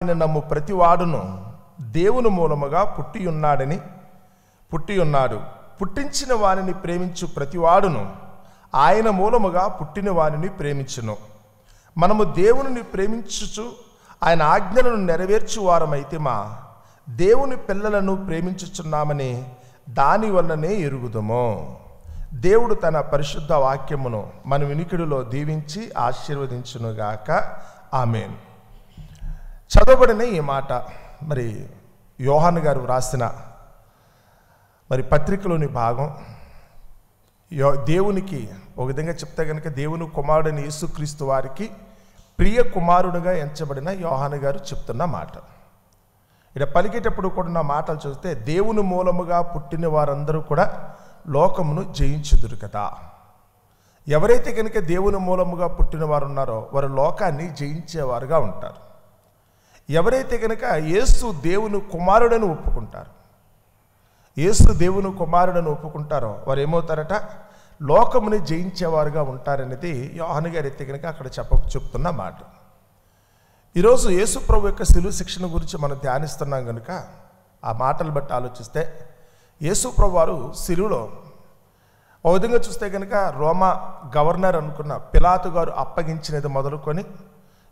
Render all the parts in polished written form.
నమ్ము ప్రతివాడును దేవుని మూలముగా పుట్టి ఉన్నాడు. పుట్టించిన వారిని ప్రేమించు ప్రతివాడును ఆయన మూలముగా పుట్టిన వారిని ప్రేమించును. మనము దేవునిని ప్రేమించుచు ఆయన ఆజ్ఞలను నెరవేర్చు వారమైతే మా దేవుని పిల్లలను ప్రేమించుచున్నామని దాని వల్లనే ఎరుగుదము. దేవుడు తన పరిశుద్ధ వాక్యమును మన వినికిడిలో దీవించి ఆశీర్వదించునుగాక. ఆమేన్. చదవబడిన ఈ మాట మరి యోహాను గారు వ్రాసిన పత్రికలోని భాగం. దేవునికి ఒక విధంగా చెప్తే కనుక దేవుని కుమారుడైన యేసుక్రీస్తు వారికి ప్రియ కుమారుడుగా ఎంచబడిన యోహాను గారు చెప్తున్న మాట. ఇక్కడ పలికేటప్పుడు కూడా నా మాటలు చూస్తే దేవుని మూలముగా పుట్టిన వారందరూ కూడా లోకమును జయించుదురు కదా. ఎవరైతే కనుక దేవుని మూలముగా పుట్టిన వారు ఉన్నారో వారు లోకాన్ని జయించేవారుగా ఉంటారు. ఎవరైతే కనుక యేసు దేవుని కుమారుడని ఒప్పుకుంటారు, యేసు దేవుని కుమారుడని ఒప్పుకుంటారో వారు ఏమవుతారట? లోకముని జయించేవారుగా ఉంటారనేది యోహాను గారు అయితే కనుక అక్కడ చెప్తున్న మాట. ఈరోజు యేసు ప్రభు యొక్క శిలువ శిక్షణ గురించి మనం ధ్యానిస్తున్నాం కనుక ఆ మాటలు బట్టి ఆలోచిస్తే యేసు ప్రభు వారు శిలువలో ఒక విధంగా చూస్తే కనుక రోమా గవర్నర్ అనుకున్న పిలాతు గారు అప్పగించినది మొదలుకొని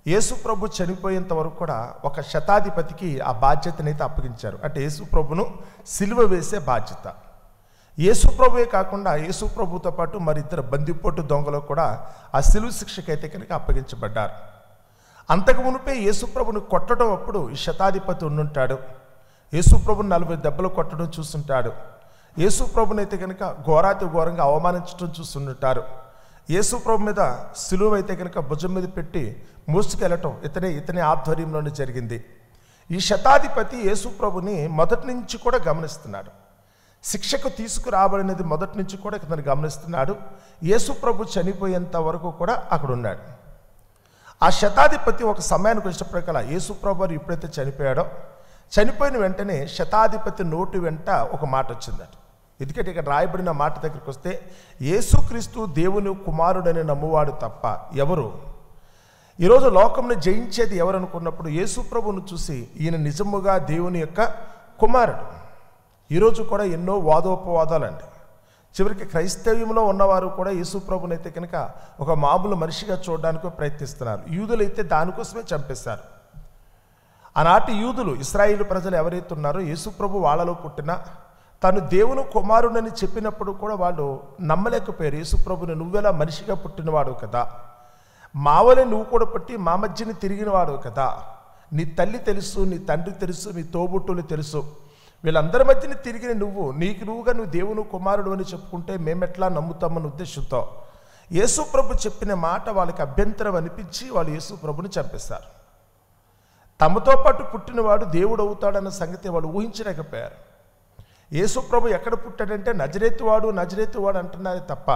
యేసు ప్రభు చనిపోయేంత వరకు కూడా ఒక శతాధిపతికి ఆ బాధ్యతనైతే అప్పగించారు. అంటే యేసు ప్రభును సిలువ వేసే బాధ్యత. యేసు ప్రభువే కాకుండా యేసు ప్రభుతో పాటు మరి ఇద్దరు బందిపోటు దొంగలు కూడా ఆ సిలువ శిక్షకైతే కనుక అప్పగించబడ్డారు. అంతకు మునిపే యేసు ప్రభుని కొట్టడం అప్పుడు ఈ శతాధిపతి ఉండుంటాడు. యేసు ప్రభుని 40 దెబ్బలు కొట్టడం చూస్తుంటాడు. యేసు ప్రభునైతే కనుక ఘోరాతి ఘోరంగా అవమానించడం చూస్తుంటారు. యేసు ప్రభు మీద సిలువ అయితే కనుక భుజం మీద పెట్టి మోసుకెళ్ళటం ఇతని ఆధ్వర్యంలోనే జరిగింది. ఈ శతాధిపతి యేసు ప్రభుని మొదటి నుంచి కూడా గమనిస్తున్నాడు. శిక్షకు తీసుకురాబడినది మొదటి నుంచి కూడా ఇతను గమనిస్తున్నాడు. యేసు ప్రభు చనిపోయేంత వరకు కూడా అక్కడ ఉన్నాడు. ఆ శతాధిపతి ఒక సమయానికి వచ్చినప్పటికల్లా యేసు ప్రభు వారు ఎప్పుడైతే చనిపోయాడో చనిపోయిన వెంటనే శతాధిపతి నోటి వెంట ఒక మాట వచ్చిందట. ఎందుకంటే ఇక్కడ రాయబడిన మాట దగ్గరికి వస్తే యేసుక్రీస్తు దేవుని కుమారుడని నమ్మువాడు తప్ప ఎవరు ఈరోజు లోకంను జయించేది ఎవరు అనుకున్నప్పుడు యేసు ప్రభువును చూసి ఈయన నిజముగా దేవుని యొక్క కుమారుడు. ఈరోజు కూడా ఎన్నో వాదోపవాదాలండి. చివరికి క్రైస్తవ్యంలో ఉన్నవారు కూడా యేసు ప్రభునైతే కనుక ఒక మామూలు మనిషిగా చూడడానికి ప్రయత్నిస్తున్నారు. యూదులైతే దానికోసమే చంపేశారు. ఆనాటి యూదులు ఇశ్రాయేలు ప్రజలు ఎవరైతే ఉన్నారో యేసు ప్రభు వాళ్ళలో పుట్టిన తను దేవుని కుమారుడని చెప్పినప్పుడు కూడా వాళ్ళు నమ్మలేకపోయారు. యేసు ప్రభుని నువ్వెలా మనిషిగా పుట్టినవాడు కదా, మావలే నువ్వు కూడా పుట్టి మా మధ్యని తిరిగినవాడు కదా, నీ తల్లి తెలుసు, నీ తండ్రి తెలుసు, నీ తోబుట్టులు తెలుసు, వీళ్ళందరి మధ్యని తిరిగిన నువ్వుగా నువ్వు దేవుని కుమారుడు అని చెప్పుకుంటే మేమెట్లా నమ్ముతామన్న ఉద్దేశంతో యేసు ప్రభు చెప్పిన మాట వాళ్ళకి అభ్యంతరం అనిపించి వాళ్ళు యేసు ప్రభుని చంపేశారు. తమతో పాటు పుట్టినవాడు దేవుడు అవుతాడన్న సంగతి వాళ్ళు ఊహించలేకపోయారు. యేసు ప్రభు ఎక్కడ పుట్టాడంటే నజరేతువాడు అంటున్నారే తప్ప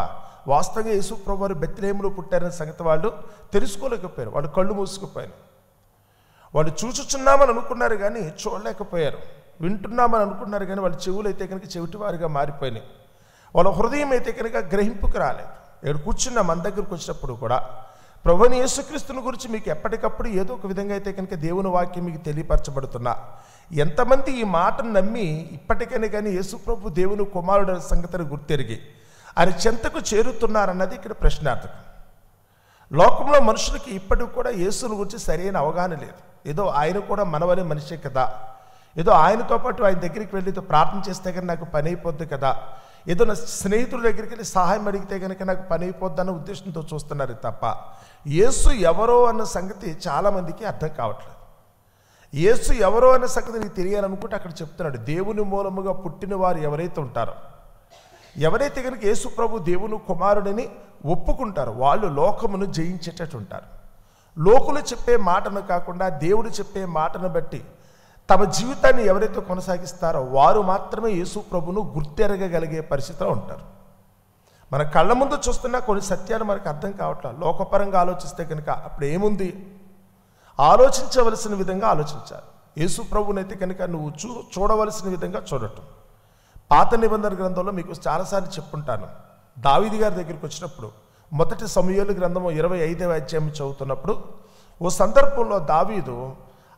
వాస్తవంగా యేసు ప్రభు వారు బెత్లెహేములో పుట్టారనే సంగతి వాళ్ళు తెలుసుకోలేకపోయారు. వాళ్ళు కళ్ళు మూసుకుపోయారు. వాళ్ళు చూచుచున్నామని అనుకున్నారు కానీ చూడలేకపోయారు. వింటున్నామని అనుకున్నారు కానీ వాళ్ళ చెవులు అయితే కనుక చెవిటివారిగా మారిపోయినాయి. వాళ్ళ హృదయం అయితే కనుక గ్రహింపుకు రాలేదు. ఇక్కడ కూర్చున్న మన దగ్గరకు వచ్చినప్పుడు కూడా ప్రభువైన యేసుక్రీస్తుని గురించి మీకు ఎప్పటికప్పుడు ఏదో ఒక విధంగా అయితే కనుక దేవుని వాక్యం మీకు తెలియపరచబడుతున్నా ఎంతమంది ఈ మాటను నమ్మి ఇప్పటికైనా కానీ యేసు ప్రభు దేవుని కుమారుడు సంగతిని గుర్తెరిగి ఆయన చెంతకు చేరుతున్నారన్నది ఇక్కడ ప్రశ్నార్థకం. లోకంలో మనుషులకి ఇప్పటికి కూడా యేసుని గురించి సరైన అవగాహన లేదు. ఏదో ఆయన కూడా మనవలే మనిషే కదా, ఏదో ఆయనతో పాటు ఆయన దగ్గరికి వెళ్ళి ప్రార్థన చేస్తే కానీ నాకు పని అయిపోద్ది కదా, ఏదో నా స్నేహితుల దగ్గరికి వెళ్ళి సహాయం అడిగితే కనుక నాకు పని అయిపోద్ది అన్న ఉద్దేశంతో చూస్తున్నారు తప్ప యేసు ఎవరో అన్న సంగతి చాలామందికి అర్థం కావట్లేదు. యేసు ఎవరో అన్న సంగతి నీకు తెలియాలనుకుంటే అక్కడ చెప్తున్నాడు, దేవుని మూలముగా పుట్టిన వారు ఎవరైతే ఉంటారో, ఎవరైతే కనుక యేసు ప్రభు దేవుని కుమారుడిని ఒప్పుకుంటారో వాళ్ళు లోకమును జయించేటట్టు ఉంటారు. లోకులు చెప్పే మాటను కాకుండా దేవుడు చెప్పే మాటను బట్టి తమ జీవితాన్ని ఎవరైతే కొనసాగిస్తారో వారు మాత్రమే యేసు ప్రభును గుర్తెరగగలిగే పరిస్థితిలో ఉంటారు. మన కళ్ళ ముందు చూస్తున్న కొన్ని సత్యాలు మనకు అర్థం కావట్లేదు. లోకపరంగా ఆలోచిస్తే కనుక అప్పుడు ఏముంది, ఆలోచించవలసిన విధంగా ఆలోచించాలి. యేసు ప్రభునైతే కనుక నువ్వు చూడవలసిన విధంగా చూడటం. పాత నిబంధన గ్రంథంలో మీకు చాలాసార్లు చెప్పుంటాను. దావీదు గారి దగ్గరికి వచ్చినప్పుడు మొదటి సమూయేలు గ్రంథము 25వ అధ్యాయం చదువుతున్నప్పుడు ఓ సందర్భంలో దావీదు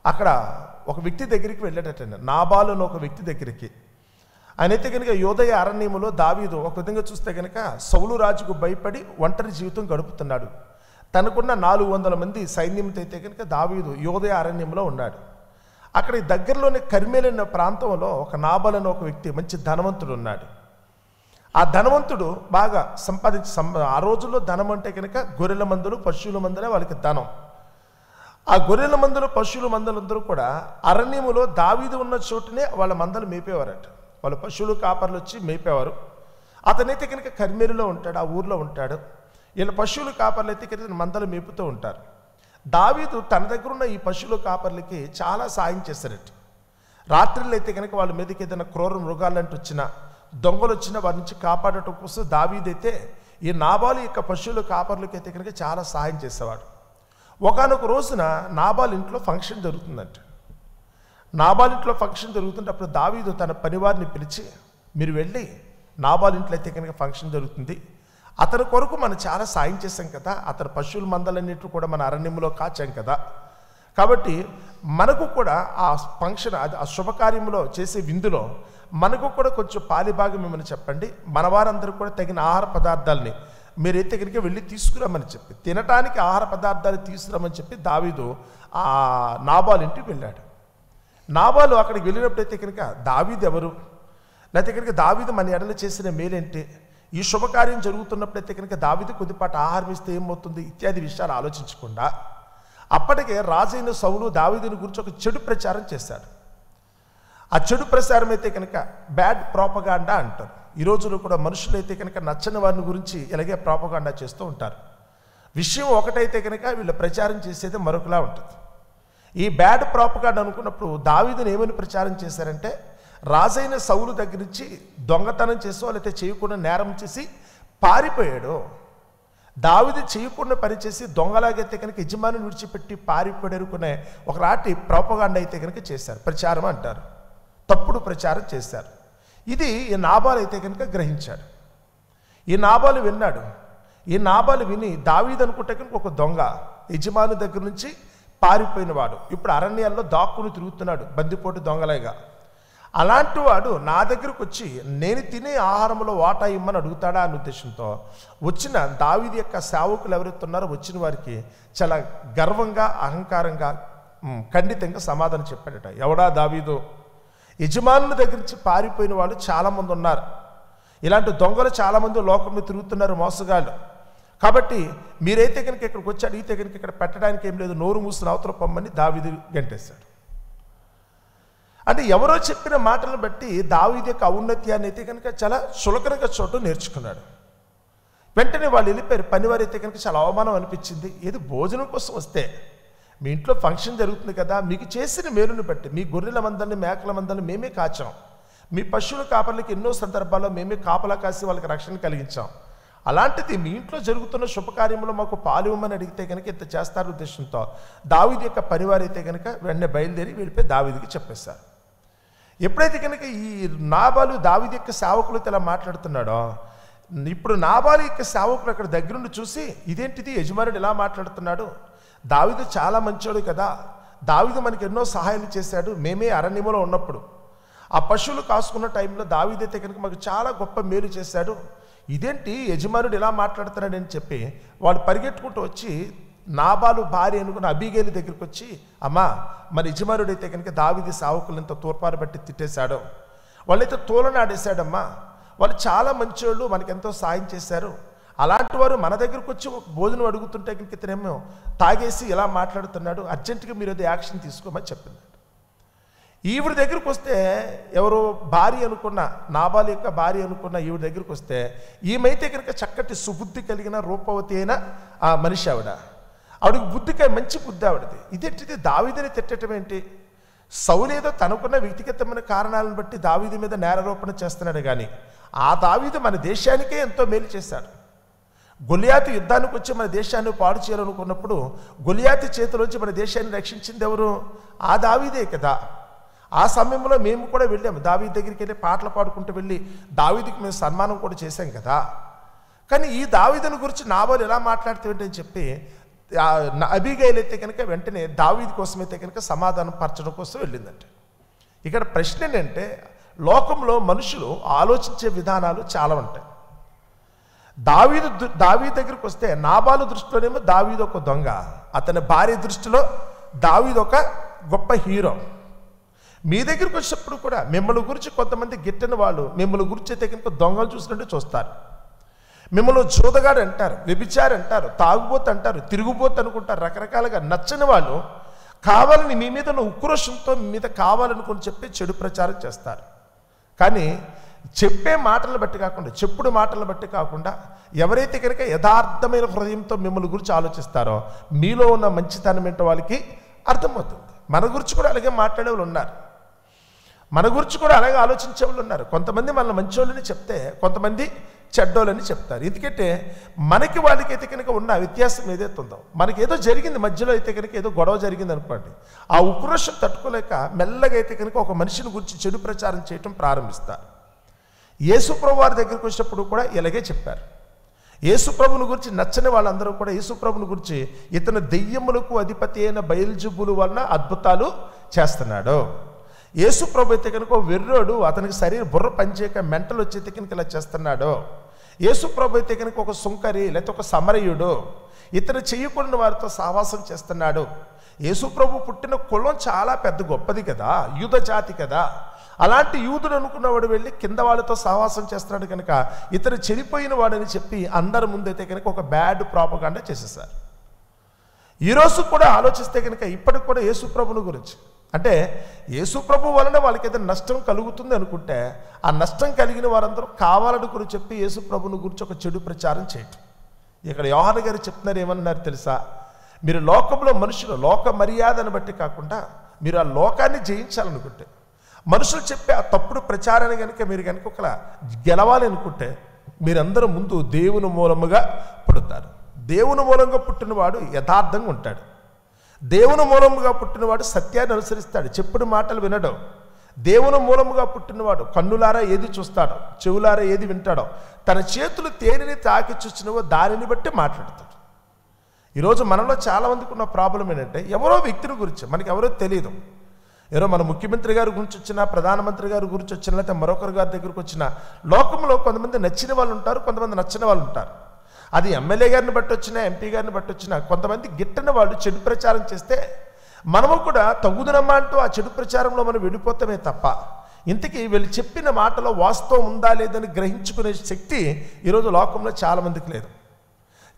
అక్కడ ఒక వ్యక్తి దగ్గరికి వెళ్ళాడటండి, నాబాలు అని ఒక వ్యక్తి దగ్గరికి. ఆయనైతే కనుక యోదయ అరణ్యములో దావీదు ఒక విధంగా చూస్తే కనుక సౌలు రాజుకు భయపడి ఒంటరి జీవితం గడుపుతున్నాడు. తనకున్న 400 మంది సైన్యంతో అయితే కనుక దావీదు యోదయ అరణ్యంలో ఉన్నాడు. అక్కడ దగ్గరలోని కర్మేలు అనే ప్రాంతంలో ఒక నాబాలు అనే ఒక వ్యక్తి మంచి ధనవంతుడు ఉన్నాడు. ఆ ధనవంతుడు బాగా ఆ రోజుల్లో ధనం అంటే కనుక గొర్రెల మందలు పశువుల మందలే వాళ్ళకి ధనం. ఆ గొర్రెల మందలు పశువుల మందలందరూ కూడా అరణ్యములో దావీదు ఉన్న చోటునే వాళ్ళ మందలు మేపేవారట. వాళ్ళ పశువులు కాపర్లు వచ్చి మేపేవారు. అతనైతే కనుక కర్మేలులో ఉంటాడు, ఆ ఊర్లో ఉంటాడు. వీళ్ళ పశువులు కాపర్లు అయితే కనుక మందలు మేపుతూ ఉంటారు. దావీదు తన దగ్గర ఉన్న ఈ పశువుల కాపర్లకి చాలా సాయం చేశారట. రాత్రిళ్ళు అయితే కనుక వాళ్ళ మీదకి ఏదైనా క్రూర మృగాలంటూ వచ్చినా, దొంగలు వచ్చినా వారి నుంచి కాపాడటం కోసం దావీదైతే ఈ నాబాలు యొక్క పశువుల కాపర్లకి అయితే కనుక చాలా సహాయం చేసేవాడు. ఒకానొక రోజున నాబాలు ఇంట్లో ఫంక్షన్ జరుగుతుందంట. నాబాలు ఇంట్లో ఫంక్షన్ జరుగుతుంటే అప్పుడు దావీదు తన పనివారిని పిలిచి, మీరు వెళ్ళి నాబాలు ఇంట్లో అయితే కనుక ఫంక్షన్ జరుగుతుంది, అతని కొరకు మనం చాలా సాయం చేశాం కదా, అతని పశువుల మందలన్నిటి కూడా మన అరణ్యంలో కాచాం కదా, కాబట్టి మనకు కూడా ఆ ఫంక్షన్ ఆ శుభకార్యంలో చేసే విందులో మనకు కూడా కొంచెం పాలిభాగం ఏమని చెప్పండి, మన వారందరూ కూడా తగిన ఆహార పదార్థాలని మీరైతే కనుక వెళ్ళి తీసుకురామని చెప్పి, తినటానికి ఆహార పదార్థాలు తీసుకురామని చెప్పి దావీదు ఆ నాబాలు ఇంటికి వెళ్ళాడు. నాబాలు అక్కడికి వెళ్ళినప్పుడైతే కనుక దావీదు ఎవరు, లేకపోతే కనుక దావీదు మన ఎడలు చేసిన మేలేంటి, ఈ శుభకార్యం జరుగుతున్నప్పుడైతే కనుక దావీదు కొద్దిపాటు ఆహారం ఇస్తే ఏమవుతుంది ఇత్యాది విషయాలు ఆలోచించకుండా అప్పటికే రాజైన సౌలు దావీదుని గురించి ఒక చెడు ప్రచారం చేశాడు. ఆ చెడు ప్రచారం అయితే కనుక బ్యాడ్ ప్రాపగాండా అంటారు. ఈ రోజులో కూడా మనుషులు అయితే కనుక నచ్చని వారిని గురించి ఇలాగే ప్రాపగాండా చేస్తూ ఉంటారు. విషయం ఒకటైతే కనుక వీళ్ళు ప్రచారం చేసేది మరొకలా ఉంటుంది. ఈ బ్యాడ్ ప్రాపగాండా అనుకున్నప్పుడు దావీదుని ఏమని ప్రచారం చేశారంటే, రాజైన సౌలు దగ్గర నుంచి దొంగతనం చేసో లేకపోతే చేయకుండా నేరం చేసి పారిపోయాడు. దావీదు చేయకుండా పనిచేసి దొంగలాగైతే కనుక యజమానిని విడిచిపెట్టి పారిపోయాడు అనుకునే ఒకలాంటి ప్రాపగాండా అయితే కనుక చేశారు, ప్రచారం అంటారు. తప్పుడు ప్రచారం చేశారు. ఇది ఈ నాబాలు అయితే కనుక గ్రహించాడు. ఈ నాబాలు విన్నాడు. ఈ నాబాలు విని దావీదు అనుకుంటే కనుక ఒక దొంగ, యజమాని దగ్గర నుంచి పారిపోయిన వాడు, ఇప్పుడు అరణ్యాల్లో దాక్కుని తిరుగుతున్నాడు బందిపోటు దొంగలాగా. అలాంటి వాడు నా దగ్గరకు వచ్చి నేను తినే ఆహారంలో వాటా ఇమ్మని అడుగుతాడా అనే ఉద్దేశంతో వచ్చిన దావీదు యొక్క సేవకులు ఎవరైతే ఉన్నారో వచ్చిన వారికి చాలా గర్వంగా అహంకారంగా ఖండితంగా సమాధానం చెప్పాడట. ఎవడా దావీదు, యజమానుల దగ్గర నుంచి పారిపోయిన వాళ్ళు చాలామంది ఉన్నారు, ఇలాంటి దొంగలు చాలామంది లోకంలో తిరుగుతున్నారు, మోసగాళ్ళు. కాబట్టి మీరైతే కనుక ఇక్కడికి వచ్చి అడిగితే కనుక ఇక్కడ పెట్టడానికి ఏం లేదు, నోరు మూసిన అవతల పొమ్మని దావీదు గంటేశాడు. అంటే ఎవరో చెప్పిన మాటలను బట్టి దావీదు యొక్క ఔన్నత్యాన్ని అయితే కనుక చాలా చులకనగా చోటు నేర్చుకున్నాడు. వెంటనే వాళ్ళు వెళ్ళిపోయారు. పనివారు అయితే కనుక చాలా అవమానం అనిపించింది. ఏది భోజనం కోసం వస్తే, మీ ఇంట్లో ఫంక్షన్ జరుగుతుంది కదా, మీకు చేసిన మేలుని బట్టి మీ గొర్రెల మందల్ని మేకల మందల్ని మేమే కాచాం, మీ పశువుల కాపర్లకి ఎన్నో సందర్భాల్లో మేమే కాపలా కాసి వాళ్ళకి రక్షణ కలిగించాం, అలాంటిది మీ ఇంట్లో జరుగుతున్న శుభకార్యంలో మాకు పాలు ఇవ్వమని అడిగితే కనుక ఇంత చేస్తారు ఉద్దేశంతో దావీదు యొక్క పనివారు అయితే కనుక వెంటనే బయలుదేరి వెళ్ళిపోయి దావీదుకి చెప్పేశారు. ఎప్పుడైతే కనుక ఈ నాబాలు దావీదు యొక్క సేవకులతో ఇలా మాట్లాడుతున్నాడో, ఇప్పుడు నాబాలు యొక్క సేవకులు అక్కడ దగ్గరుండి చూసి ఇదేంటిది యజమానుడు ఇలా మాట్లాడుతున్నాడు, దావీదు చాలా మంచోడు కదా, దావీదు మనకి ఎన్నో సహాయాలు చేశాడు, మేమే అరణ్యంలో ఉన్నప్పుడు ఆ పశువులు కాసుకున్న టైంలో దావీదు అయితే కనుక మాకు చాలా గొప్ప మేలు చేశాడు, ఇదేంటి యజమానుడు ఇలా మాట్లాడుతున్నాడని చెప్పి వాడు పరిగెట్టుకుంటూ వచ్చి నాబాలు భార్య అనుకున్న అబీగేలు దగ్గరికి వచ్చి, అమ్మా మన యజమానుడు అయితే కనుక దావీదు సేవకులు ఎంత తూర్పారు బట్టి తిట్టేశాడో, వాళ్ళైతే తోలనాడేశాడమ్మా, వాళ్ళు చాలా మంచోళ్ళు, మనకెంతో సాయం చేశారు, అలాంటి వారు మన దగ్గరకు వచ్చి ఒక భోజనం అడుగుతుంటే కనుక ఇతనేమో తాగేసి ఇలా మాట్లాడుతున్నాడు, అర్జెంటుగా మీరు అది యాక్షన్ తీసుకోమని చెప్పింది. ఈవిడ దగ్గరికి వస్తే ఎవరో భార్య అనుకున్న, నాబాలు యొక్క భార్య అనుకున్న ఈవిడ దగ్గరికి వస్తే ఈమెయితే కనుక చక్కటి సుబుద్ధి కలిగిన రూపవతి అయిన ఆ మనిషి ఆవిడకి బుద్ధికాయ మంచి బుద్ధి ఆవిడది. ఇదేంటిది దావీదుని తిట్టడం ఏంటి, సౌలేదో తనకున్న వ్యక్తిగతమైన కారణాలను బట్టి దావీదు మీద నేరారోపణ చేస్తున్నాడు, కానీ ఆ దావీదు మన దేశానికే ఎంతో మేలు చేశాడు. గొలియాతు యుద్ధానికి వచ్చి మన దేశాన్ని పాడు చేయాలనుకున్నప్పుడు గొలియాతు చేతిలోంచి మన దేశాన్ని రక్షించింది ఎవరు, ఆ దావీదే కదా. ఆ సమయంలో మేము కూడా వెళ్ళాము, దావీదు దగ్గరికి వెళ్ళి పాటలు పాడుకుంటూ వెళ్ళి దావీదుకి మేము సన్మానం కూడా చేశాం కదా. కానీ ఈ దావీదుని గురించి నాబాలు ఎలా మాట్లాడుతూ ఏంటని చెప్పి అబీగైల్ అయితే కనుక వెంటనే దావీదు కోసమైతే కనుక సమాధానం పరచడం కోసం వెళ్ళిందంట. ఇక్కడ ప్రశ్న ఏంటంటే, లోకంలో మనుషులు ఆలోచించే విధానాలు చాలా ఉంటాయి. దావీదు దగ్గరికి వస్తే నాబాలు దృష్టిలోనేమో దావీదు ఒక దొంగ, అతని భార్య దృష్టిలో దావీదు ఒక గొప్ప హీరో. మీ దగ్గరికి వచ్చినప్పుడు కూడా మిమ్మల్ని గురించి కొంతమంది గిట్టని వాళ్ళు మిమ్మల్ని గురించి అయితే కనుక దొంగలు చూసినట్టు చూస్తారు. మిమ్మల్ని జూదగాడు అంటారు, వ్యభిచారి అంటారు, తాగుబోతు అంటారు, తిరుగుబోతు అనుకుంటారు. రకరకాలుగా నచ్చని వాళ్ళు కావాలని మీ మీద ఉన్న ఉక్రోషంతో మీ మీద కావాలనుకుని చెప్పి చెడు ప్రచారం చేస్తారు. కానీ చెప్పే మాటలను బట్టి కాకుండా, చెప్పుడు మాటలను బట్టి కాకుండా ఎవరైతే కనుక యథార్థమైన హృదయంతో మిమ్మల్ని గురించి ఆలోచిస్తారో మీలో ఉన్న మంచితనం ఏంటో వాళ్ళకి అర్థమవుతుంది. మన గురించి కూడా అలాగే మాట్లాడే వాళ్ళు ఉన్నారు, మన గురించి కూడా అలాగే ఆలోచించే వాళ్ళు ఉన్నారు. కొంతమంది మనల్ని మంచోళ్ళని చెప్తే కొంతమంది చెడ్డోళ్ళని చెప్తారు. ఎందుకంటే మనకి వాళ్ళకైతే కనుక ఉన్న వ్యత్యాసం ఏదైతే ఉందో, మనకి ఏదో జరిగింది మధ్యలో అయితే కనుక ఏదో గొడవ జరిగింది అనుకోండి, ఆ ఉక్రోషం తట్టుకోలేక మెల్లగా అయితే కనుక ఒక మనిషిని గురించి చెడు ప్రచారం చేయటం ప్రారంభిస్తారు. యేసుప్రభు వారి దగ్గరికి వచ్చినప్పుడు కూడా ఇలాగే చెప్పారు. యేసుప్రభుని గురించి నచ్చని వాళ్ళందరూ కూడా యేసుప్రభుని గురించి ఇతను దెయ్యములకు అధిపతి అయిన బయల్జెబూలు వలన అద్భుతాలు చేస్తున్నాడు. యేసుప్రభు అయితే కనుక వెర్రోడు, అతనికి శరీరం బుర్ర పనిచేయక మెంటలు వచ్చేతే కనుక ఇలా చేస్తున్నాడు. యేసుప్రభు అయితే కనుక ఒక సుంకరి లేకపోతే ఒక సమరయుడు, ఇతను చేయకూడని వారితో సహవాసం చేస్తున్నాడు. యేసుప్రభు పుట్టిన కులం చాలా పెద్ద గొప్పది కదా, యూద జాతి కదా. అలాంటి యూదుడు అనుకున్నవాడు వెళ్ళి కింద వాళ్ళతో సహవాసం చేస్తున్నాడు కనుక ఇతను చెడిపోయిన వాడని చెప్పి అందరి ముందైతే కనుక ఒక బ్యాడ్ ప్రాపగాండా చేసేసారు. ఈరోజు కూడా ఆలోచిస్తే కనుక ఇప్పటికి కూడా యేసుప్రభుని గురించి, అంటే యేసుప్రభు వలన వాళ్ళకి ఏదైనా నష్టం కలుగుతుంది అనుకుంటే ఆ నష్టం కలిగిన వారందరూ కావాలనుకుని చెప్పి యేసుప్రభుని గురించి ఒక చెడు ప్రచారం చేయటం. ఇక్కడ యోహాను గారు చెప్తున్నారు, ఏమన్నారు తెలుసా? మీరు లోకంలో మనుషులు లోక మర్యాదను బట్టి కాకుండా మీరు ఆ లోకాన్ని జయించాలనుకుంటే, మనుషులు చెప్పే ఆ తప్పుడు ప్రచారాన్ని కనుక మీరు కనుక ఒక గెలవాలి అనుకుంటే మీరందరూ ముందు దేవుని మూలముగా పుడతారు. దేవుని మూలంగా పుట్టినవాడు యథార్థంగా ఉంటాడు. దేవుని మూలముగా పుట్టినవాడు సత్యాన్ని అనుసరిస్తాడు, చెప్పుడు మాటలు వినడం. దేవుని మూలముగా పుట్టినవాడు కన్నులారా ఏది చూస్తాడో, చెవులారా ఏది వింటాడో, తన చేతులు తేనెని తాకి చూసినవో దానిని బట్టి మాట్లాడతాడు. ఈరోజు మనలో చాలామందికి ఉన్న ప్రాబ్లం ఏంటంటే, ఎవరో వ్యక్తిని గురించి మనకి ఎవరో తెలియదు. ఎవరో మన ముఖ్యమంత్రి గారి గురించి వచ్చినా, ప్రధానమంత్రి గారి గురించి వచ్చినా, లేకపోతే మరొకరి గారి దగ్గరికి వచ్చినా లోకంలో కొంతమంది నచ్చిన వాళ్ళు ఉంటారు, కొంతమంది నచ్చిన వాళ్ళు ఉంటారు. అది ఎమ్మెల్యే గారిని బట్టి వచ్చినా, ఎంపీ గారిని బట్టి వచ్చినా కొంతమంది గిట్టని వాళ్ళు చెడు ప్రచారం చేస్తే మనము కూడా తగుదనమ్మా అంటూ ఆ చెడు ప్రచారంలో మనం వెళ్ళిపోతామే తప్ప ఇంతకీ వీళ్ళు చెప్పిన మాటలో వాస్తవం ఉందా లేదని గ్రహించుకునే శక్తి ఈరోజు లోకంలో చాలామందికి లేదు.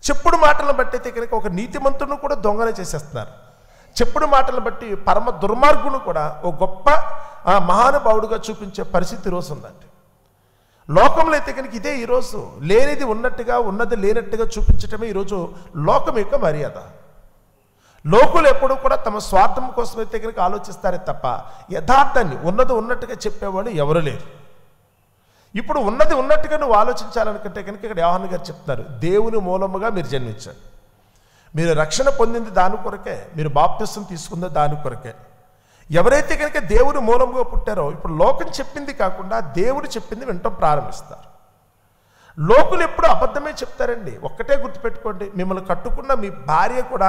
చెప్పుడు మాటలను బట్టి అయితే కనుక ఒక నీతిమంతుడిని కూడా దొంగనే చేసేస్తున్నారు. చెప్పుడు మాటలను బట్టి పరమ దుర్మార్గును కూడా ఒక గొప్ప మహానుభావుడుగా చూపించే పరిస్థితి ఈరోజు ఉందండి. లోకంలో అయితే కనుక ఇదే ఈరోజు లేనిది ఉన్నట్టుగా, ఉన్నది లేనట్టుగా చూపించటమే ఈరోజు లోకం యొక్క మర్యాద. లోకులు ఎప్పుడూ కూడా తమ స్వార్థం కోసం అయితే కనుక ఆలోచిస్తారే తప్ప యథార్థాన్ని ఉన్నది ఉన్నట్టుగా చెప్పేవాళ్ళు ఎవరు లేరు. ఇప్పుడు ఉన్నది ఉన్నట్టుగా నువ్వు ఆలోచించాలనుకుంటే కనుక ఇక్కడ యోహాను గారు చెప్తున్నారు, దేవుని మూలముగా మీరు జన్మించారు. మీరు రక్షణ పొందింది దాని కొరకే, మీరు బాప్తిసం తీసుకుంది దాని కొరకే. ఎవరైతే కనుక దేవుని మూలముగా పుట్టారో ఇప్పుడు లోకం చెప్పింది కాకుండా దేవుడు చెప్పింది వినటం ప్రారంభిస్తారు. లోకులు ఎప్పుడు అబద్ధమే చెప్తారండి. ఒక్కటే గుర్తుపెట్టుకోండి, మిమ్మల్ని కట్టుకున్న మీ భార్య కూడా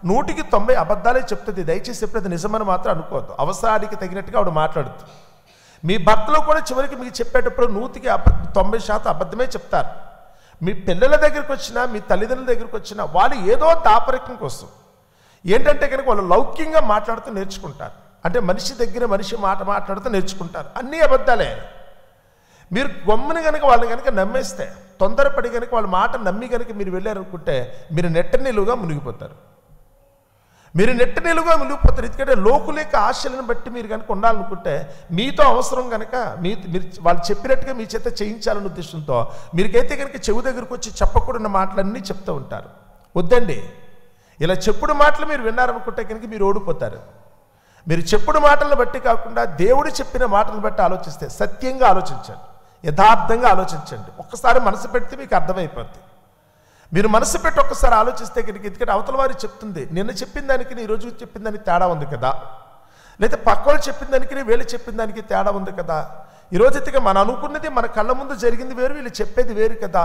100కి 90 అబద్ధాలే చెప్తుంది. దయచేసి ఎప్పుడైతే నిజమని మాత్రం అనుకోవద్దు. అవసరానికి తగినట్టుగా ఆవిడ మాట్లాడుతుంది. మీ భర్తలో కూడా చివరికి మీకు చెప్పేటప్పుడు 100కి 90% అబద్ధమే చెప్తారు. మీ పిల్లల దగ్గరికి వచ్చినా, మీ తల్లిదండ్రుల దగ్గరికి వచ్చినా వాళ్ళు ఏదో దాపరికం కోసం ఏంటంటే కనుక వాళ్ళు లౌక్యంగా మాట్లాడుతూ నేర్చుకుంటారు. అంటే మనిషి దగ్గర మనిషి మాట మాట్లాడుతూ నేర్చుకుంటారు. అన్నీ అబద్ధాలే. మీరు గమ్ముని కనుక వాళ్ళని కనుక నమ్మేస్తే, తొందరపడి కనుక వాళ్ళ మాట నమ్మి కనుక మీరు వెళ్ళారనుకుంటే మీరు నెట్టనీలుగా మునిగిపోతారు. మీరు నెట్టనీలుగా మునిగిపోతారు. ఎందుకంటే లోకుల యొక్క ఆశలను బట్టి మీరు కనుక ఉండాలనుకుంటే మీతో అవసరం కనుక మీరు వాళ్ళు చెప్పినట్టుగా మీ చేత చేయించాలనే ఉద్దేశంతో మీరుకైతే కనుక చెవు దగ్గరకు వచ్చి చెప్పకూడని మాటలన్నీ చెప్తూ ఉంటారు. వద్దండి, ఇలా చెప్పుడు మాటలు మీరు విన్నారనుకుంటే కనుక మీరు ఓడిపోతారు. మీరు చెప్పుడు మాటలను బట్టి కాకుండా దేవుడు చెప్పిన మాటలను బట్టి ఆలోచిస్తే, సత్యంగా ఆలోచించండి, యథార్థంగా ఆలోచించండి. ఒక్కసారి మనసు పెడితే మీకు అర్థమైపోద్ది. మీరు మనసు పెట్టి ఒక్కసారి ఆలోచిస్తే కనుక, ఎందుకంటే అవతల వారు చెప్తుంది నిన్న చెప్పిన దానికి ఈ రోజు చెప్పిన దానికి తేడా ఉంది కదా, లేదా పక్క వాళ్ళు చెప్పిన దానికి వీళ్ళు చెప్పిన దానికి తేడా ఉంది కదా. ఈరోజైతే మనం అనుకున్నది మన కళ్ళ ముందు జరిగింది వేరు, వీళ్ళు చెప్పేది వేరు కదా,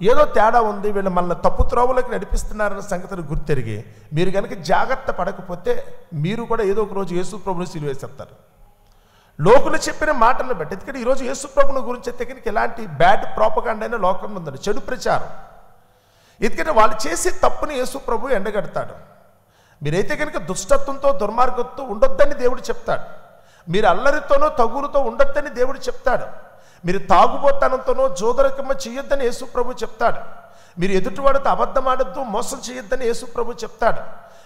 ఏదో తేడా ఉంది, వీళ్ళు మనల్ని తప్పు త్రోవలోకి నడిపిస్తున్నారన్న సంగతిని గుర్తెరిగి మీరు కనుక జాగ్రత్త పడకపోతే మీరు కూడా ఏదో ఒక రోజు యేసు ప్రభుని సిలువేసేస్తారు. లోకులు చెప్పిన మాటలను బట్టి. ఎందుకంటే ఈరోజు యేసు ప్రభుని గురించి అయితే ఎలాంటి బ్యాడ్ ప్రాపగాండా అయినా లోకంలో ఉందండి, చెడు ప్రచారం. ఎందుకంటే వాళ్ళు చేసే తప్పుని యేసు ప్రభు ఎండగడతాడు. మీరైతే కనుక దుష్టత్వంతో దుర్మార్గంతో ఉండొద్దని దేవుడు చెప్తాడు. మీరు అల్లరితోనో తగులుతో ఉండొద్దని దేవుడు చెప్తాడు. మీరు తాగుబోతనంతోనో జోదరకమ్మ చేయొద్దని యేసు ప్రభు చెప్తాడు. మీరు ఎదుటివాడితో అబద్ధం ఆడొద్దు, మోసం చేయొద్దని యేసు ప్రభు చెప్తాడు.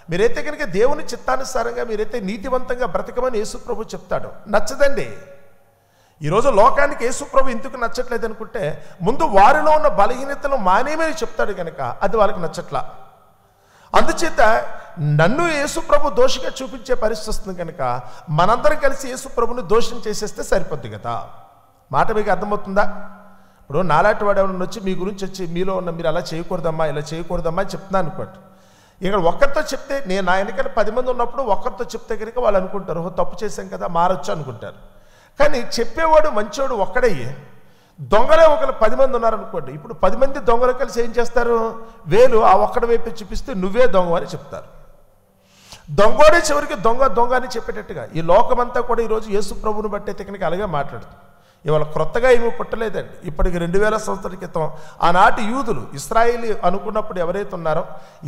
మీరైతే కనుక దేవుని చిత్తానుసారంగా మీరైతే నీతివంతంగా బ్రతకమని యేసు ప్రభు చెప్తాడు. నచ్చదండి. ఈరోజు లోకానికి యేసు ప్రభు ఎందుకు నచ్చట్లేదు అనుకుంటే, ముందు వారిలో ఉన్న బలహీనతను మానేమని చెప్తాడు కనుక అది వాళ్ళకి నచ్చట్లా. అందుచేత నన్ను యేసు ప్రభు దోషిగా చూపించే పరిస్థితి వస్తుంది కనుక మనందరం కలిసి యేసు ప్రభుని దోషం చేసేస్తే సరిపోద్ది కదా. మాట మీకు అర్థమవుతుందా? ఇప్పుడు నాలాంటి వాడు ఎవరైనా వచ్చి మీ గురించి వచ్చి మీలో ఉన్న మీరు అలా చేయకూడదమ్మా, ఇలా చేయకూడదమ్మా అని చెప్తున్నాను అనుకోండి. ఇక్కడ ఒక్కరితో చెప్తే, నేను నా వెనకాల 10 మంది ఉన్నప్పుడు ఒక్కరితో చెప్తే కనుక వాళ్ళు అనుకుంటారు, తప్పు చేశాం కదా మారొచ్చు అనుకుంటారు. కానీ చెప్పేవాడు మంచివాడు ఒక్కడయ్యి దొంగలే ఒకరు 10 మంది ఉన్నారనుకోండి. ఇప్పుడు 10 మంది దొంగలు కలిసి ఏం చేస్తారు? వేలు ఆ ఒక్కడి వైపు చూపిస్తే నువ్వే దొంగ అని చెప్తారు. దొంగోడే చివరికి దొంగ దొంగ అని చెప్పేటట్టుగా ఈ లోకమంతా కూడా ఈరోజు యేసు ప్రభువుని బట్టే టెక్నిక్ అలాగే మాట్లాడుతుంది. ఇవాళ క్రొత్తగా ఏమీ పుట్టలేదండి. ఇప్పటికి 2000 సంవత్సరాల క్రితం ఆనాటి యూదులు ఇశ్రాయేలీ అనుకున్నప్పుడు ఎవరైతే ఉన్నారో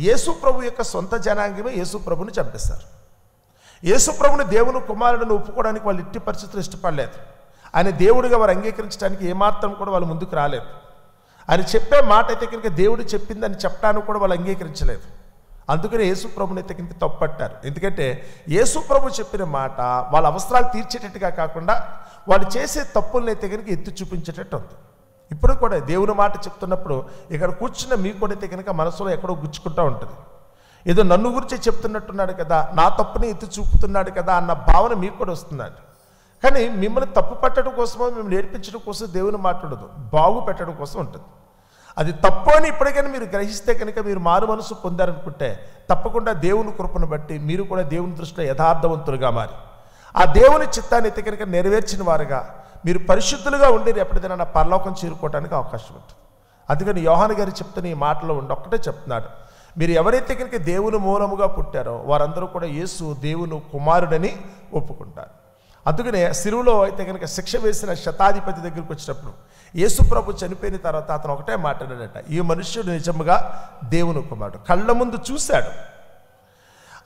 యేసు ప్రభు యొక్క సొంత జనాంగమే యేసు ప్రభుని చంపేశారు. యేసు ప్రభుని దేవుని కుమారుడిని ఒప్పుకోవడానికి వాళ్ళు ఇట్టి పరిస్థితులు ఇష్టపడలేదు. ఆయన దేవుడిగా వారు అంగీకరించడానికి ఏమాత్రం కూడా వాళ్ళు ముందుకు రాలేదు. ఆయన చెప్పే మాట అయితే కనుక దేవుడు చెప్పిందని చెప్పడానికి కూడా వాళ్ళు అంగీకరించలేదు. అందుకని యేసు ప్రభుని అయితే కనుక తప్పట్టారు. ఎందుకంటే యేసు ప్రభు చెప్పిన మాట వాళ్ళ అవసరాలు తీర్చేటట్టుగా కాకుండా వాళ్ళు చేసే తప్పులను అయితే కనుక ఎత్తి చూపించేటట్టు ఉంది. ఇప్పుడు కూడా దేవుని మాట చెప్తున్నప్పుడు ఇక్కడ కూర్చున్న మీకు కూడా అయితే కనుక మనసులో ఎక్కడో గుచ్చుకుంటూ ఉంటుంది. ఏదో నన్ను గురించి చెప్తున్నట్టున్నాడు కదా, నా తప్పుని ఎత్తి చూపుతున్నాడు కదా అన్న భావన మీకు కూడా వస్తున్నాడు. కానీ మిమ్మల్ని తప్పు పట్టడం కోసమో మిమ్మల్ని నేర్పించడం కోసం దేవుని మాట్లాడదు, బాగు పెట్టడం కోసం ఉంటుంది. అది తప్పు అని ఇప్పటికైనా మీరు గ్రహిస్తే కనుక మీరు మారు మనసు పొందారనుకుంటే తప్పకుండా దేవుని కృపను బట్టి మీరు కూడా దేవుని దృష్టిలో యథార్థవంతులుగా మారి ఆ దేవుని చిత్తాన్ని అయితే కనుక నెరవేర్చిన వారుగా మీరు పరిశుద్ధులుగా ఉండి ఎప్పటిదైనా పరలోకం చేరుకోవడానికి అవకాశం ఉంటుంది. అందుకని యోహాను గారు చెప్తున్న ఈ మాటలో ఉండి ఒక్కటే చెప్తున్నాడు, మీరు ఎవరైతే కనుక దేవుని మూలముగా పుట్టారో వారందరూ కూడా యేసు దేవుని కుమారుడని ఒప్పుకుంటారు. అందుకనే సిలువలో అయితే కనుక శిక్ష వేసిన శతాధిపతి దగ్గరికి వచ్చినప్పుడు యేసు ప్రభు చనిపోయిన తర్వాత అతను ఒకటే మాట్లాడాడట, ఈ మనుష్యుడు నిజముగా దేవుని కుమారుడు. కళ్ళ ముందు చూశాడు,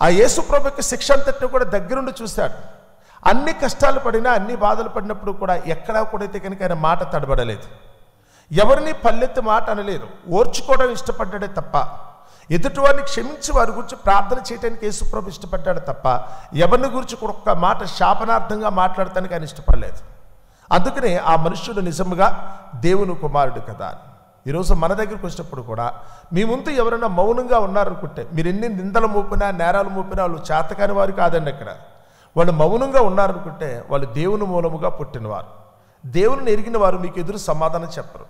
ఆ యేసు ప్రభు యొక్క శిక్ష అంతటిని కూడా దగ్గరుండి చూశాడు. అన్ని కష్టాలు పడినా అన్ని బాధలు పడినప్పుడు కూడా ఎక్కడా కూడా అయితే కనుక ఆయన మాట తడబడలేదు, ఎవరిని పల్లెత్తి మాట అనలేదు, ఓర్చుకోవడం ఇష్టపడ్డాడే తప్ప, ఎదుటివారిని క్షమించి వారి గురించి ప్రార్థన చేయడానికి యేసు ప్రభు ఇష్టపడ్డాడు తప్ప ఎవరిని గురించి కూడా ఒక్క మాట శాపనార్థంగా మాట్లాడటానికి ఆయన ఇష్టపడలేదు. అందుకనే ఆ మనుష్యుడు నిజముగా దేవుని కుమారుడు కదా. ఈరోజు మన దగ్గరికి వచ్చినప్పుడు కూడా మీ ముందు ఎవరైనా మౌనంగా ఉన్నారనుకుంటే, మీరు ఎన్ని నిందలు మోపినా నేరాలు మోపినా వాళ్ళు చేతకాని వారు కాదండి. అక్కడ వాళ్ళు మౌనంగా ఉన్నారనుకుంటే వాళ్ళు దేవుని మూలముగా పుట్టినవారు, దేవుని ఎరిగిన వారు మీకు ఎదురు సమాధానం చెప్పరు.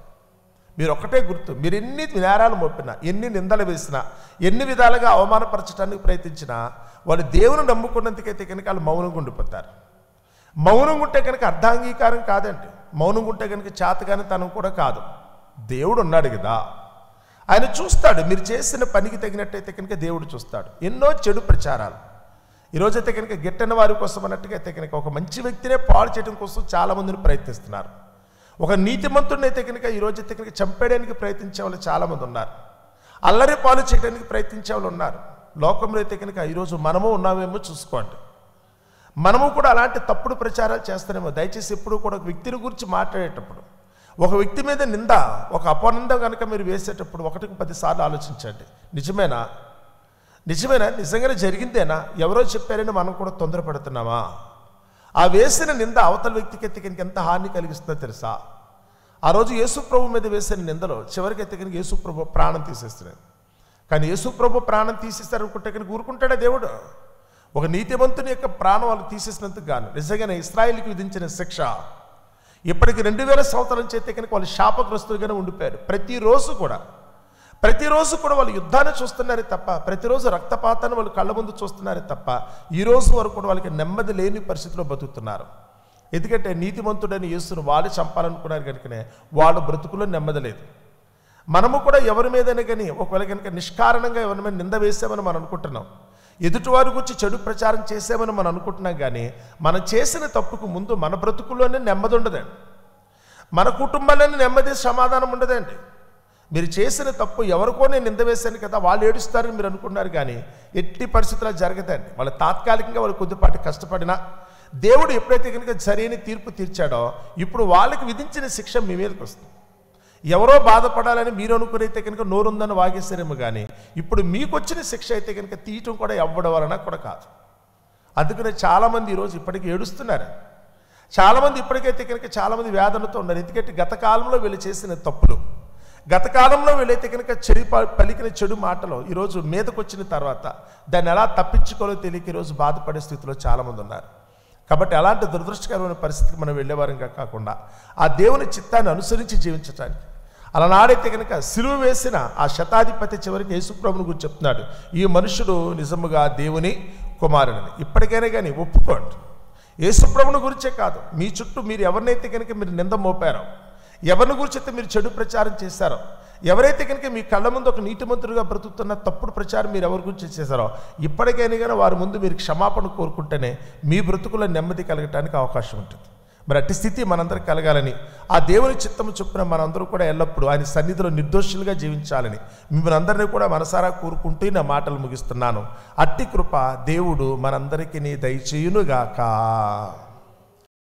మీరు ఒక్కటే గుర్తు, మీరు ఎన్ని నేరాలు మోపినా ఎన్ని నిందలు వేసినా ఎన్ని విధాలుగా అవమానపరచడానికి ప్రయత్నించినా వాళ్ళు దేవుని నమ్ముకున్నందుకైతే కనుక వాళ్ళు మౌనంగా ఉండిపోతారు. మౌనంగా ఉంటే కనుక అర్ధాంగీకారం కాదండి, మౌనంగా ఉంటే కనుక చేతగాని తనం కూడా కాదు. దేవుడు ఉన్నాడు కదా, ఆయన చూస్తాడు. మీరు చేసిన పనికి తగినట్టయితే కనుక దేవుడు చూస్తాడు. ఎన్నో చెడు ప్రచారాలు ఈరోజైతే కనుక గిట్టని వారి కోసం అన్నట్టుగా అయితే కనుక ఒక మంచి వ్యక్తినే పాడు చేయడం కోసం చాలామందిని ప్రయత్నిస్తున్నారు. ఒక నీతిమంతుడిని అయితే కనుక ఈరోజైతే కనుక చంపేయడానికి ప్రయత్నించే వాళ్ళు చాలామంది ఉన్నారు, అల్లరి పాలు చేయడానికి ప్రయత్నించే వాళ్ళు ఉన్నారు. లోకంలో అయితే కనుక ఈరోజు మనము ఉన్నామేమో చూసుకోండి. మనము కూడా అలాంటి తప్పుడు ప్రచారాలు చేస్తానేమో. దయచేసి ఎప్పుడు కూడా ఒక వ్యక్తిని గురించి మాట్లాడేటప్పుడు, ఒక వ్యక్తి మీద నింద, ఒక అపనింద కనుక మీరు వేసేటప్పుడు 1కి 10 సార్లు ఆలోచించండి. నిజమేనా, నిజంగానే జరిగిందేనా, ఎవరో చెప్పారని మనం కూడా తొందరపడుతున్నామా? ఆ వేసిన నింద అవతల వ్యక్తికి ఎత్తికి ఎంత హాని కలిగిస్తుందో తెలుసా? ఆ రోజు యేసు ప్రభు మీద వేసిన నిందలో చివరికి ఎత్తికనికి యేసు ప్రభు ప్రాణం తీసేస్తున్నాడు. కానీ యేసు ప్రభు ప్రాణం తీసేస్తారనుకుంటే కనుక ఊరుకుంటాడా దేవుడు? ఒక నీతివంతుని యొక్క ప్రాణం వాళ్ళు తీసేసినందుకు గాను నిజంగానే ఇశ్రాయేలుకి విధించిన శిక్ష ఇప్పటికి 2000 సంవత్సరాల నుంచి అయితే కనుక వాళ్ళు శాపగ్రస్తులుగానే ఉండిపోయారు. ప్రతిరోజు కూడా వాళ్ళు యుద్ధాన్ని చూస్తున్నారే తప్ప, ప్రతిరోజు రక్తపాతాన్ని వాళ్ళు కళ్ళ ముందు చూస్తున్నారే తప్ప, ఈరోజు వరకు కూడా వాళ్ళకి నెమ్మది లేని పరిస్థితిలో బతుకుతున్నారు. ఎందుకంటే నీతిమంతుడని యేసును వాళ్ళు చంపాలనుకున్నారు కనుకనే వాళ్ళ బ్రతుకులో నెమ్మదలేదు. మనము కూడా ఎవరి మీదనే కానీ ఒకవేళ కనుక నిష్కారణంగా ఎవరి మీద నింద వేసామని మనం అనుకుంటున్నాం, ఎదుటివారి గురించి చెడు ప్రచారం చేసామని మనం అనుకుంటున్నాం. కానీ మనం చేసిన తప్పుకు ముందు మన బ్రతుకుల్లోనే నెమ్మది ఉండదండి, మన కుటుంబంలోనే నెమ్మది సమాధానం ఉండదండి. మీరు చేసిన తప్పు ఎవరికో నేను నింద వేశాను కదా వాళ్ళు ఏడుస్తారని మీరు అనుకున్నారు, కానీ ఎట్టి పరిస్థితుల్లో జరగదండి. వాళ్ళు తాత్కాలికంగా వాళ్ళు కొద్దిపాటి కష్టపడినా దేవుడు ఎప్పుడైతే కనుక సరైన తీర్పు తీర్చాడో ఇప్పుడు వాళ్ళకి విధించిన శిక్ష మీ మీదకి వస్తుంది. ఎవరో బాధపడాలని మీరు అనుకునైతే కనుక నోరుందని వాగేశారేమో, కానీ ఇప్పుడు మీకు వచ్చిన శిక్ష అయితే కనుక తీయటం కూడా ఎవ్వడం వలన కూడా కాదు. అందుకనే చాలామంది ఈరోజు ఇప్పటికీ ఏడుస్తున్నారు. చాలామంది ఇప్పటికైతే కనుక చాలామంది వేదనతో ఉన్నారు. ఎందుకంటే గత కాలంలో వీళ్ళు చేసిన తప్పులు, గత కాలంలో వీళ్ళైతే కనుక పలికిన చెడు మాటలు ఈరోజు మీదకు వచ్చిన తర్వాత దాన్ని ఎలా తప్పించుకోవాలో తెలియక ఈరోజు బాధపడే స్థితిలో చాలామంది ఉన్నారు. కాబట్టి అలాంటి దురదృష్టకరమైన పరిస్థితికి మనం వెళ్ళేవారంగా కాకుండా ఆ దేవుని చిత్తాన్ని అనుసరించి జీవించడానికి, అలనాడైతే కనుక సిలువ వేసిన ఆ శతాధిపతి చివరికి యేసుప్రభుని గురించి చెప్తున్నాడు, ఈ మనుషుడు నిజముగా దేవుని కుమారుడని. ఇప్పటికైనా కానీ ఒప్పుకోండి. యేసుప్రభుని గురించే కాదు, మీ చుట్టూ మీరు ఎవరినైతే కనుక మీరు నింద మోపారో, ఎవరిని గురించి అయితే మీరు చెడు ప్రచారం చేశారో, ఎవరైతే కనుక మీ కళ్ళ ముందు ఒక నీతిమంతుడిగా బ్రతుకుతున్న తప్పుడు ప్రచారం మీరు ఎవరి గురించి చేశారో, ఇప్పటికైనా కానీ వారి ముందు మీరు క్షమాపణ కోరుకుంటేనే మీ బ్రతుకులో నెమ్మది కలగటానికి అవకాశం ఉంటుంది. మరి అట్టి స్థితి మనందరికి కలగాలని, ఆ దేవుని చిత్తము చొప్పున మనందరూ కూడా ఎల్లప్పుడూ ఆయన సన్నిధిలో నిర్దోషులుగా జీవించాలని మిమ్మల్ని అందరినీ కూడా మనసారా కోరుకుంటూ నా మాటలు ముగిస్తున్నాను. అట్టి కృప దేవుడు మనందరికీ దయచేయునుగాక.